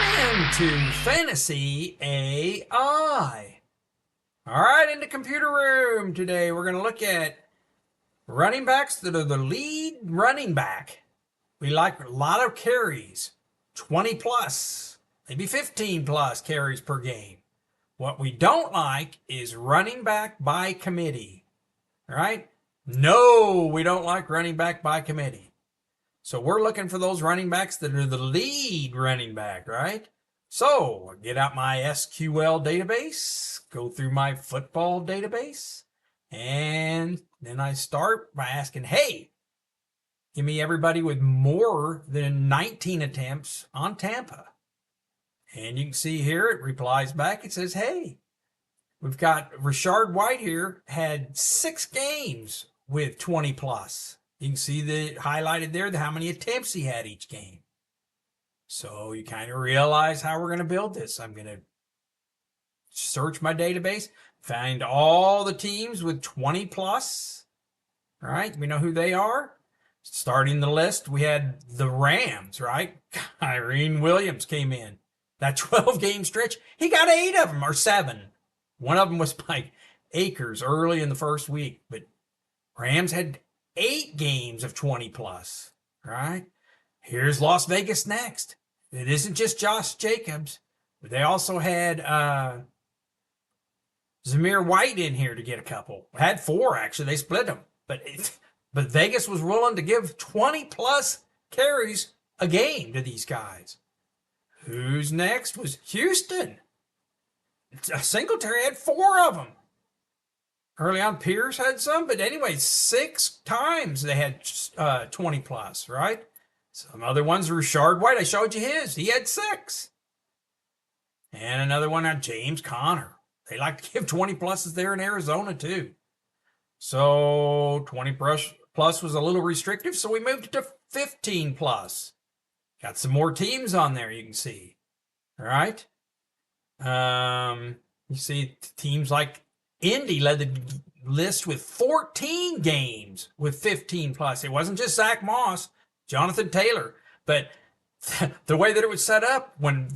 into Fantasy AI. All right, in the computer room today, we're going to look at running backs that are the lead running back. We like a lot of carries, 20 plus, maybe 15 plus carries per game. What we don't like is running back by committee. All right? No, we don't like running back by committee. So we're looking for those running backs that are the lead running back, right? So get out my SQL database, go through my football database, and then I start by asking, hey, give me everybody with more than 19 attempts on Tampa. And you can see here, it replies back. It says, hey, we've got Rachaad White here, had 6 games with 20 plus. You can see the highlighted there, how many attempts he had each game. So you kind of realize how we're going to build this. I'm going to search my database, find all the teams with 20 plus. All right, we know who they are. Starting the list, we had the Rams, right? Kyren Williams came in. That 12-game stretch, he got 8 of them, or 7. One of them was by Akers early in the first week, but Rams had 8 games of 20 plus, right? Here's Las Vegas next. It isn't just Josh Jacobs, but they also had Zamir White in here to get a couple. Had 4, actually. They split them. But Vegas was willing to give 20 plus carries a game to these guys. Who's next was Houston. Singletary had 4 of them. Early on, Pierce had some, but anyway, 6 times they had 20 plus, right? Some other ones, Rachaad White, I showed you his. He had 6. And another one on James Conner. They like to give 20 pluses there in Arizona, too. So 20 plus was a little restrictive, so we moved it to 15 plus. Got some more teams on there, you can see. All right? You see teams like Indy led the list with 14 games with 15 plus. It wasn't just Zach Moss, Jonathan Taylor, but the way that it was set up, when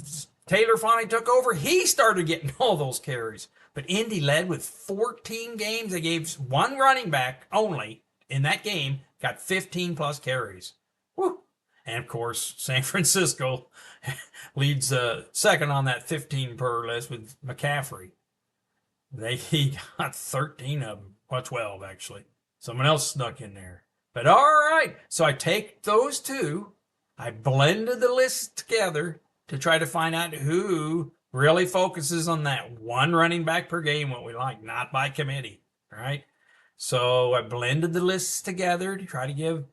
Taylor finally took over, he started getting all those carries. But Indy led with 14 games. They gave one running back only in that game, got 15 plus carries. Woo. And of course, San Francisco leads second on that 15 per list with McCaffrey. He got 13 of them, well, 12 actually. Someone else snuck in there. But all right, so I take those 2, I blended the lists together to try to find out who really focuses on that one running back per game, what we like, not by committee, right? So I blended the lists together to try to give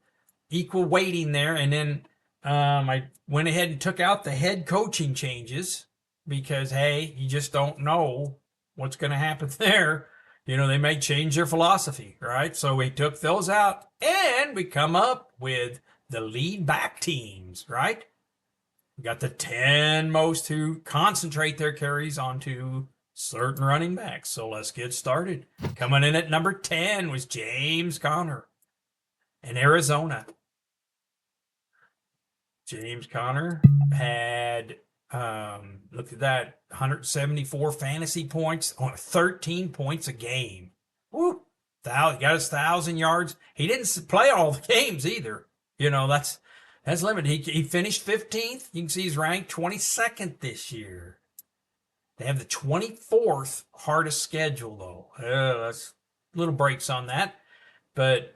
equal weighting there, and then I went ahead and took out the head coaching changes because, hey, you just don't know what's going to happen there. You know, they may change their philosophy, right? So we took those out, and we come up with the lead back teams, right? We got the 10 most who concentrate their carries onto certain running backs. So let's get started. Coming in at number 10 was James Conner in Arizona. James Conner had, look at that, 174 fantasy points on 13 points a game. Woo! He got his 1,000 yards. He didn't play all the games either. You know, that's limited. He finished 15th. You can see he's ranked 22nd this year. They have the 24th hardest schedule, though. That's little breaks on that. But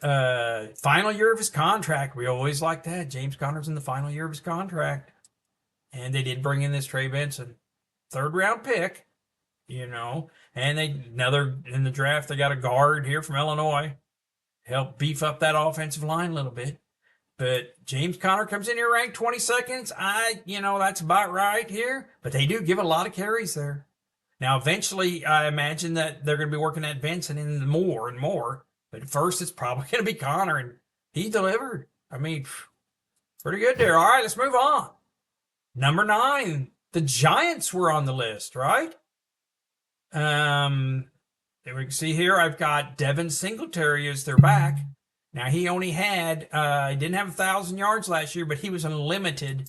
final year of his contract, we always like that. James Conner's in the final year of his contract. And they did bring in this Trey Benson, 3rd-round pick, you know. And another in the draft, they got a guard here from Illinois. Help beef up that offensive line a little bit. But James Conner comes in here ranked 22nd. That's about right here. But they do give a lot of carries there. Now, eventually, I imagine that they're going to be working at Benson in more and more. But at first, it's probably going to be Conner, and he delivered. I mean, pretty good there. All right, let's move on. Number 9, the Giants were on the list, right? There we can see here, I've got Devin Singletary as their back. Now, he only had, he didn't have 1,000 yards last year, but he was unlimited.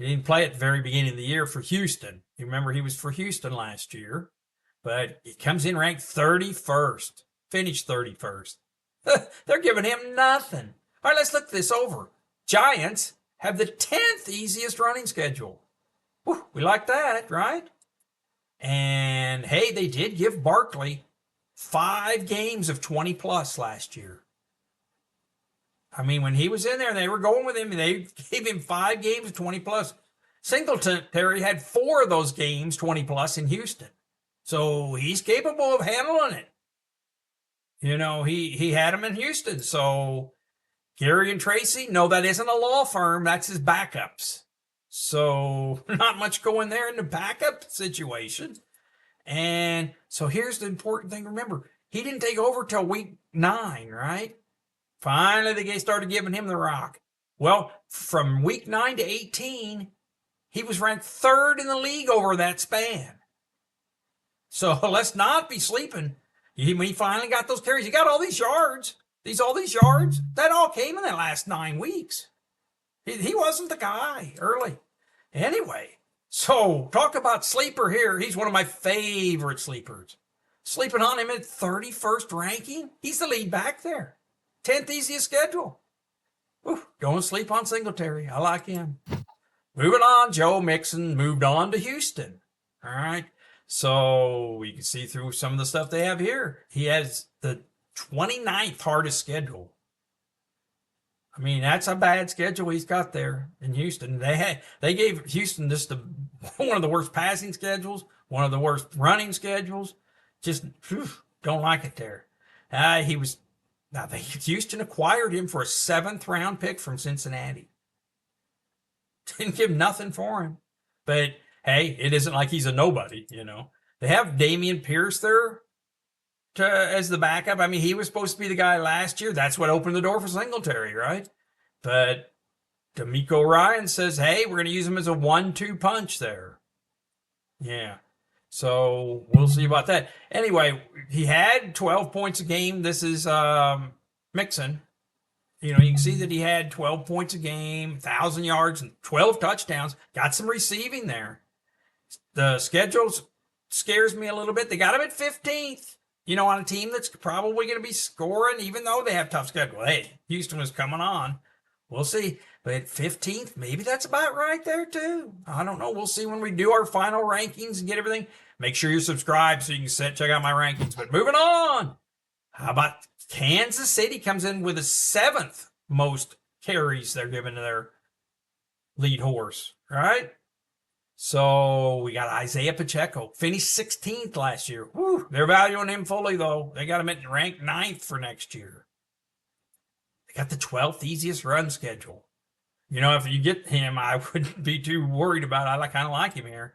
He didn't play at the very beginning of the year for Houston. You remember he was for Houston last year, but he comes in ranked 31st, finished 31st. They're giving him nothing. All right, let's look this over. Giants have the 10th easiest running schedule. Whew, we like that, right? And hey, they did give Barkley 5 games of 20 plus last year. I mean, when he was in there, they were going with him, and they gave him 5 games of 20 plus. Singletary had 4 of those games 20 plus in Houston. So he's capable of handling it. You know, he had him in Houston. So Gary and Tracy, no, that isn't a law firm. That's his backups. So not much going there in the backup situation. And so here's the important thing to remember. He didn't take over till week 9, right? Finally, they started giving him the rock. Well, from week 9 to 18, he was ranked 3rd in the league over that span. So let's not be sleeping. When he finally got those carries, he got all these yards. All these yards, that all came in the last 9 weeks. He wasn't the guy early. Anyway, so talk about sleeper here. He's one of my favorite sleepers. Sleeping on him at 31st ranking. He's the lead back there. 10th easiest schedule. Ooh, don't sleep on Singletary. I like him. Moving on, Joe Mixon moved on to Houston. All right. So you can see through some of the stuff they have here. He has the 29th hardest schedule. I mean, that's a bad schedule he's got there in Houston. They gave Houston just one of the worst passing schedules, one of the worst running schedules. Just don't like it there. Houston acquired him for a 7th round pick from Cincinnati. Didn't give nothing for him. But hey, it isn't like he's a nobody, you know. They have Damian Pierce there as the backup. I mean, he was supposed to be the guy last year. That's what opened the door for Singletary, right? But D'Amico Ryan says, hey, we're going to use him as a 1-2 punch there. Yeah. So we'll see about that. Anyway, he had 12 points a game. This is Mixon. You know, you can see that he had 12 points a game, 1,000 yards, and 12 touchdowns. Got some receiving there. The schedule scares me a little bit. They got him at 15th, you know, on a team that's probably going to be scoring, even though they have tough schedule. Hey, Houston was coming on. We'll see. But at 15th, maybe that's about right there, too. I don't know. We'll see when we do our final rankings and get everything. Make sure you're subscribed so you can check out my rankings. But moving on. How about Kansas City comes in with the 7th most carries they're giving to their lead horse, right? So we got Isaiah Pacheco. Finished 16th last year. Woo, they're valuing him fully, though. They got him at ranked 9th for next year. They got the 12th easiest run schedule. You know, if you get him, I wouldn't be too worried about it. I kind of like him here.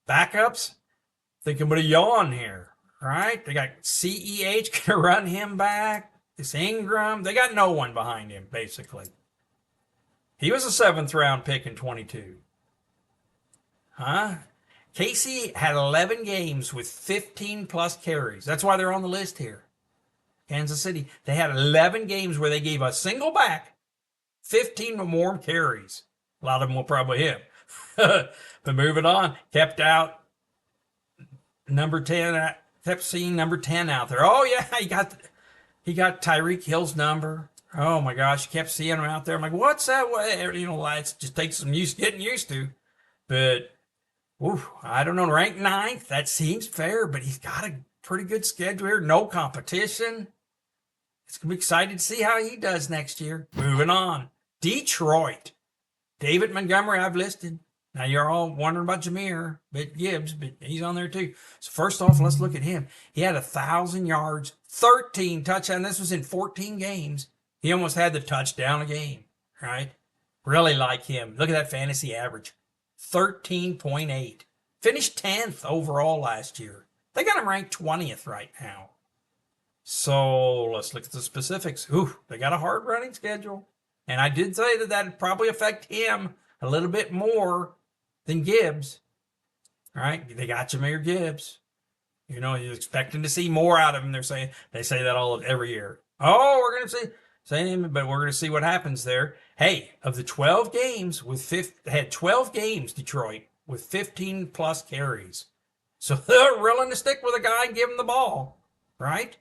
Backups, thinking about a yawn here, right? They got CEH going to run him back. This Ingram, they got no one behind him, basically. He was a 7th round pick in 22. Huh? Casey had 11 games with 15 plus carries. That's why they're on the list here. Kansas City, they had 11 games where they gave a single back 15 or more carries. A lot of them will probably hit. But moving on, kept out number 10, kept seeing number 10 out there. Oh, yeah, he got Tyreek Hill's number. Oh, my gosh, kept seeing him out there. I'm like, what's that? You know, it just takes some getting used to. But, I don't know, ranked 9th, that seems fair, but he's got a pretty good schedule here. No competition. It's going to be excited to see how he does next year. Moving on. Detroit. David Montgomery, I've listed. Now, you're all wondering about Zamir Gibbs, but he's on there too. So, first off, let's look at him. He had 1,000 yards, 13 touchdowns. This was in 14 games. He almost had the touchdown a game, right? Really like him. Look at that fantasy average. 13.8. Finished 10th overall last year. They got him ranked 20th right now. So let's look at the specifics. They got a hard running schedule. And I did say that would probably affect him a little bit more than Gibbs. All right, they got Zamir Gibbs. You know, you're expecting to see more out of him. They say that every year. Oh, we're going to see. Same, but we're going to see what happens there. Hey, of the 12 games had 12 games, Detroit, with 15 plus carries. So they're willing to stick with a guy and give him the ball, right?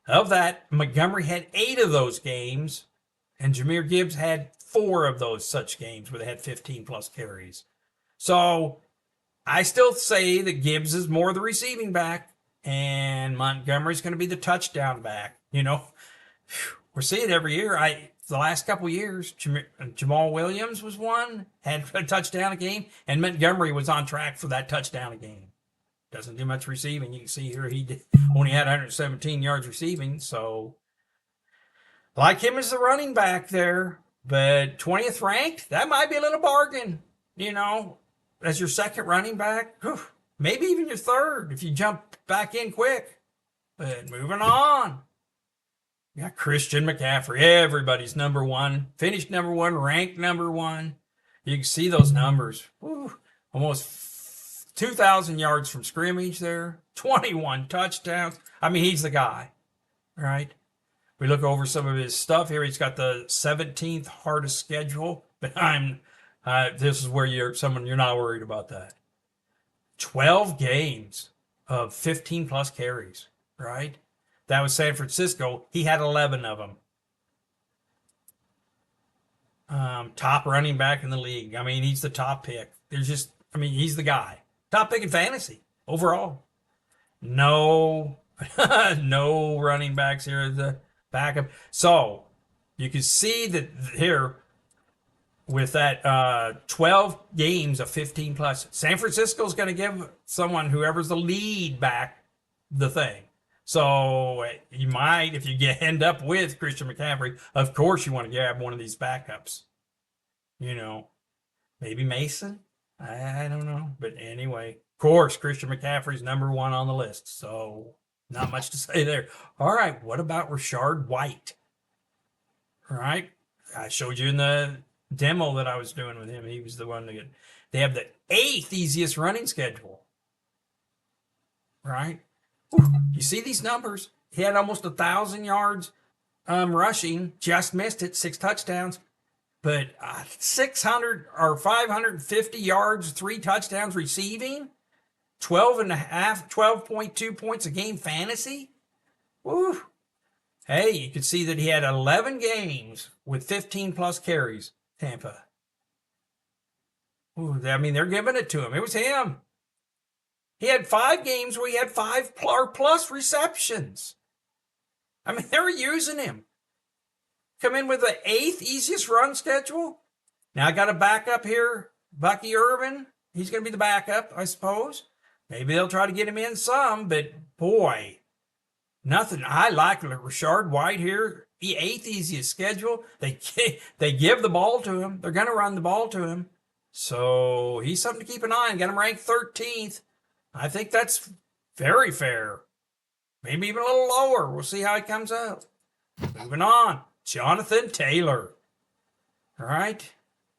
Of that, Montgomery had 8 of those games, and Jahmyr Gibbs had 4 of those such games where they had 15 plus carries. So I still say that Gibbs is more the receiving back, and Montgomery's going to be the touchdown back. We're seeing it every year. The last couple years, Jamal Williams was one, had a touchdown a game, and Montgomery was on track for that touchdown a game. Doesn't do much receiving. You can see here he only had 117 yards receiving, so like him as the running back there, but 20th ranked, that might be a little bargain, as your second running back. Whew, maybe even your third if you jump back in quick. But moving on. You got Christian McCaffrey, everybody's number one, finished number one, ranked number one. You can see those numbers. Whew, almost 2,000 yards from scrimmage there, 21 touchdowns. I mean, he's the guy, right? We look over some of his stuff here. He's got the 17th hardest schedule, but this is where you're not worried about that. 12 games of 15 plus carries, right? That was San Francisco. He had 11 of them. Top running back in the league. I mean, he's the top pick. He's the guy. Top pick in fantasy overall. No running backs here at the backup. So you can see that here with that 12 games of 15 plus, San Francisco's going to give whoever's the lead back the thing. So you might, if you end up with Christian McCaffrey, of course you want to grab one of these backups. Maybe Mason. I don't know. But anyway, of course, Christian McCaffrey's number one on the list. So not much to say there. All right, what about Rachaad White? All right, I showed you in the demo that I was doing with him. He was the one they have the 8th easiest running schedule. Right? You see these numbers? He had almost 1,000 yards rushing, just missed it, 6 touchdowns. But 600 or 550 yards, 3 touchdowns receiving, 12.2 points a game fantasy. Woo. Hey, you can see that he had 11 games with 15 plus carries, Tampa. Ooh, they're giving it to him. It was him. He had 5 games where he had 5 plus receptions. They were using him. Come in with the 8th easiest run schedule. Now I got a backup here, Bucky Irvin. He's going to be the backup, I suppose. Maybe they'll try to get him in some, but boy, nothing. I like Rachaad White here. The 8th easiest schedule. They give the ball to him. They're going to run the ball to him. So he's something to keep an eye on. Got him ranked 13th. I think that's very fair. Maybe even a little lower. We'll see how he comes out. Moving on. Jonathan Taylor. All right.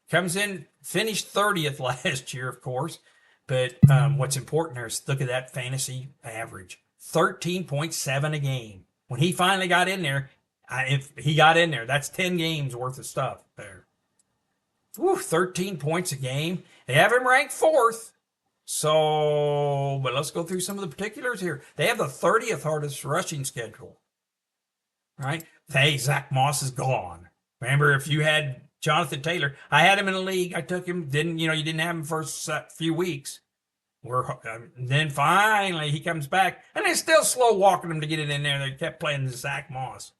Comes in, finished 30th last year, of course. But what's important here is look at that fantasy average. 13.7 a game. When he finally got in there, if he got in there, that's 10 games worth of stuff there. Woo, 13 points a game. They have him ranked 4th. So, but let's go through some of the particulars here. They have the 30th hardest rushing schedule. Right? Hey, Zach Moss is gone. Remember, if you had Jonathan Taylor, I had him in the league. I took him. You didn't have him first few weeks. Then finally he comes back, and they're still slow walking him to get it in there. They kept playing the Zach Moss.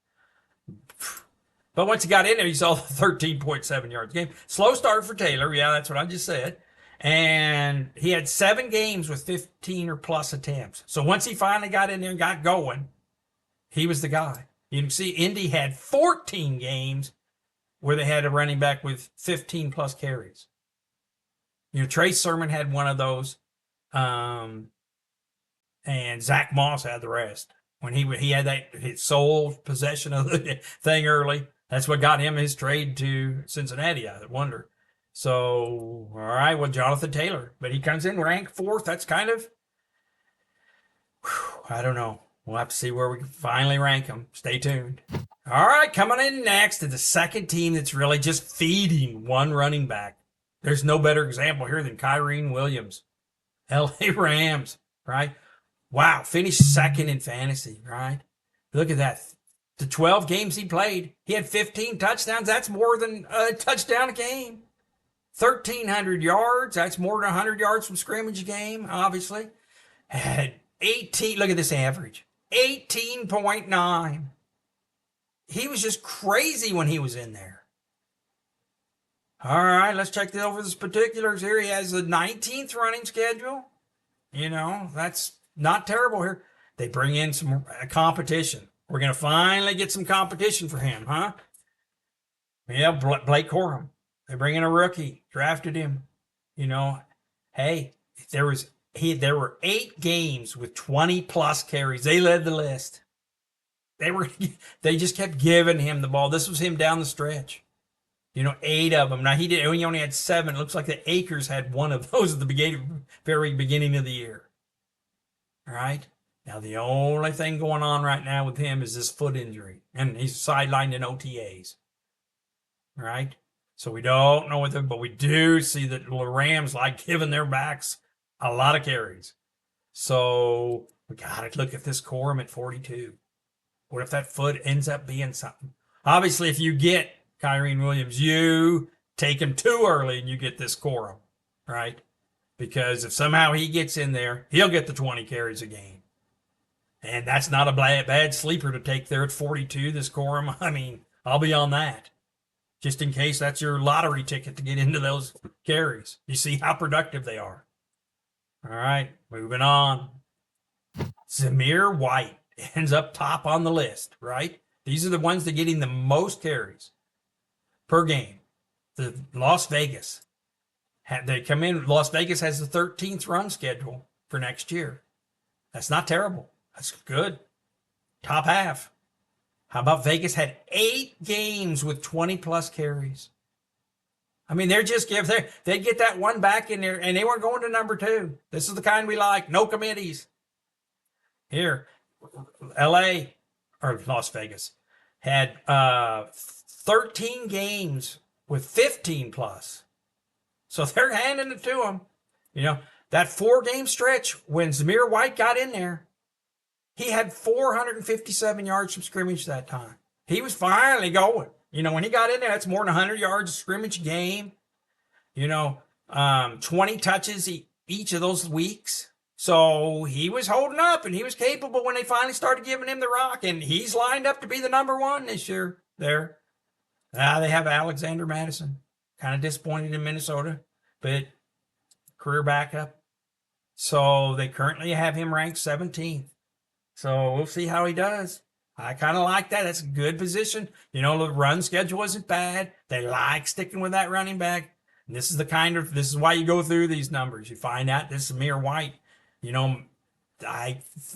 But once he got in there, you saw the 13.7 yards game. Slow start for Taylor. Yeah, that's what I just said. And he had 7 games with 15 or plus attempts. So once he finally got in there and got going, he was the guy. You can see Indy had 14 games where they had a running back with 15 plus carries. Trey Sermon had one of those. And Zach Moss had the rest. When he had his sole possession of the thing early, that's what got him his trade to Cincinnati, I wonder. So, all right, well, Jonathan Taylor. But he comes in ranked 4th. That's kind of, I don't know. We'll have to see where we can finally rank him. Stay tuned. All right, coming in next is the second team that's really just feeding one running back. There's no better example here than Kyren Williams. LA Rams, right? Wow, finished second in fantasy, right? Look at that. The 12 games he played, he had 15 touchdowns. That's more than a touchdown a game. 1,300 yards. That's more than 100 yards from scrimmage a game, obviously. Had 18, look at this average, 18.9. He was just crazy when he was in there. All right, let's check over the particulars here. He has the 19th running schedule. You know, that's not terrible here. They bring in some competition. We're going to finally get some competition for him, huh? Yeah, Blake Corum. They bring in a rookie, drafted him. You know, hey, there were 8 games with 20 plus carries. They led the list. They just kept giving him the ball. This was him down the stretch. You know, 8 of them. Now he only had 7. It looks like the Akers had 1 of those at the very beginning of the year. All right. Now the only thing going on right now with him is this foot injury, and he's sidelined in OTAs. All right. So we don't know but we do see that the Rams like giving their backs a lot of carries. So we got to look at this Corum at 42. What if that foot ends up being something? Obviously, if you get Kyren Williams, you take him too early and you get this Corum, right? Because if somehow he gets in there, he'll get the 20 carries a game. And that's not a bad sleeper to take there at 42, this Corum. I mean, I'll be on that. Just in case that's your lottery ticket to get into those carries. You see how productive they are. All right, moving on. Zamir White ends up top on the list, right? These are the ones that are getting the most carries per game. The Las Vegas. They come in, Las Vegas has the 13th run schedule for next year. That's not terrible. That's good. Top half. How about Vegas had 8 games with 20 plus carries? I mean, they'd get that one back in there, and they weren't going to number 2. This is the kind we like. No committees. Here, LA or Las Vegas had 13 games with 15 plus. So they're handing it to them. You know, that 4-game stretch when Zamir White got in there, he had 457 yards from scrimmage that time. He was finally going. You know, when he got in there, that's more than 100 yards of scrimmage game. You know, 20 touches each of those weeks. So he was holding up, and he was capable when they finally started giving him the rock. And he's lined up to be the number 1 this year there. They have Alexander Madison. Kind of disappointed in Minnesota, but career backup. So they currently have him ranked 17th. So we'll see how he does. I kind of like that. That's a good position. You know, the run schedule isn't bad. They like sticking with that running back. And this is why you go through these numbers. You find out this is Zamir White. You know,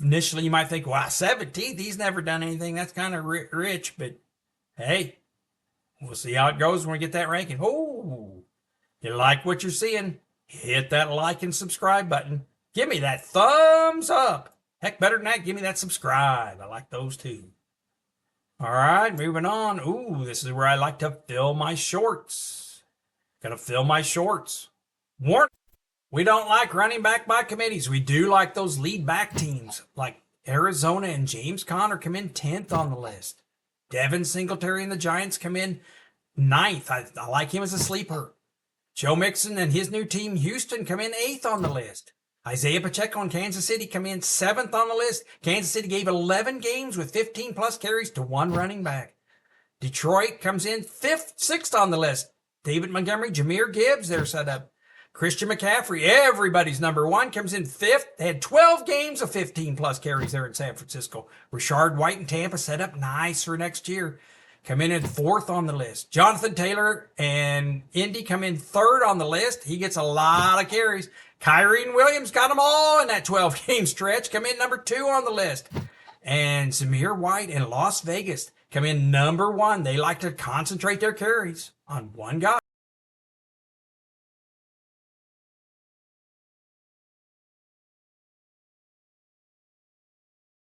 initially you might think, wow, 17th, he's never done anything. That's kind of rich, but hey, we'll see how it goes when we get that ranking. Oh, you like what you're seeing? Hit that like and subscribe button. Give me that thumbs up. Heck, better than that, give me that subscribe. I like those too. All right, moving on. Ooh, this is where I like to fill my shorts. Gonna fill my shorts. Warning, we don't like running back by committees. We do like those lead back teams, like Arizona and James Conner come in 10th on the list. Devin Singletary and the Giants come in 9th. I like him as a sleeper. Joe Mixon and his new team, Houston, come in 8th on the list. Isaiah Pacheco and Kansas City come in 7th on the list. Kansas City gave 11 games with 15 plus carries to 1 running back. Detroit comes in 6th on the list. David Montgomery, Jahmyr Gibbs, they're set up. Christian McCaffrey, everybody's number 1, comes in 5th. They had 12 games of 15 plus carries there in San Francisco. Rachaad White in Tampa set up nice for next year. Come in at 4th on the list. Jonathan Taylor and Indy come in 3rd on the list. He gets a lot of carries. Kyren Williams got them all in that 12-game stretch. Come in number 2 on the list. And Zamir White in Las Vegas come in number 1. They like to concentrate their carries on one guy.